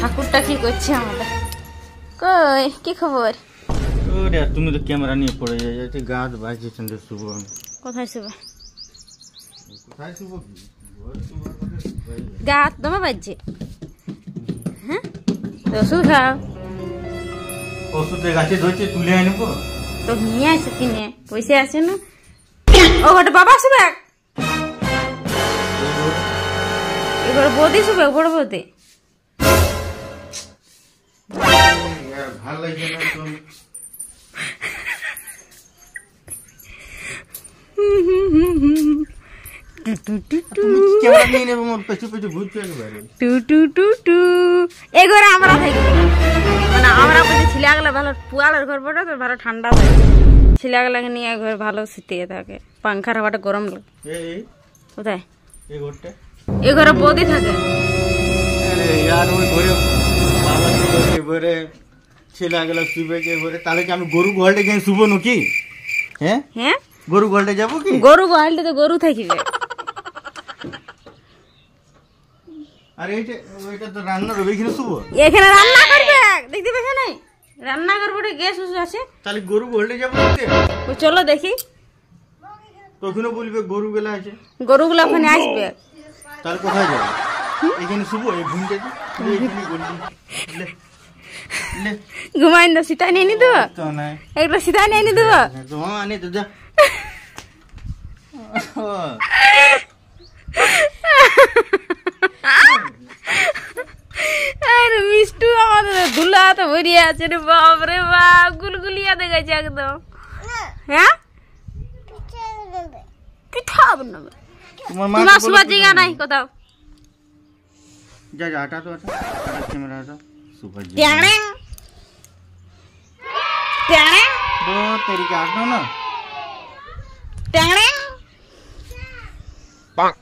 ঠাকুরটা কি করছে আমাদের? কই কি খবর? ওরে তুমি তো ক্যামেরা নিয়ে পড়ে যাচ্ছে, গাছ বাজছে চন্দ্র শুভ। কোথায় শুভ? কোথায় শুভ? গাছ দমে বাজছে। হ্যাঁ ওষুধ খাও। ওষুধে গাছে ধরছে, তুলে আনবো তো নিয়ে আসো কিনে, পয়সা আছে না? ও গোটে বাবা শুবে, এবার বৌদি শুবে, বড় বৌদি। ভালো লাগছে না আমরা থাকি মানে আমরা ছিলাগুলো ভালো পুয়ালের ঘর পড়ে তো ভালো ঠান্ডা থাকে, ছিলাগুলাকে নিয়ে ঘর ভালো শীতে থাকে, পাংখার হাওয়াটা গরম লাগে। কোথায় এই ঘরে বৌদি থাকে? ছেলেগুলো শুবে ঘরে, তাহলে কি আমি গরু গোয়ালটা গিয়ে শুভ নাকি? হ্যাঁ হ্যাঁ গরু গোয়ালটা যাবো কি? গরু গোয়ালটা তো গরু থাকিবে। আর ওইটা তো রান্না রবে, এখানে শুভ? এখানে রান্না করবে, দেখতে পেছ নাই? রান্না করবে, গ্যাস আছে। তাহলে গরু গোয়ালটা যাবো? চলো দেখি। তখনও বলবে গরু গুলা আছে, গরুগুলো ওখানে আসবে। তাহলে কোথায় যাবে? এখানে শুভ? এই ভূমিটা ঘুমাইন তো সিটা নিয়ে নি দেবো, একটা সিটা নিয়ে নি দেবো। আনে তো যা। আরে মিষ্টু আমাদের দুলা তো ভরিয়ে আছে রে, বাপ রে বাপ, গুলগুলিয়া দেখাচ্ছে একদম। হ্যাঁ পিঠা বানাবে তোমার শোয়ার জায়গা নাই কোথাও? যা যা আটা তো আটা ক্যামেরা আটা সুপার জি ট্যাং ট্যাং দো तेरी का आटा ना ট্যাং पाक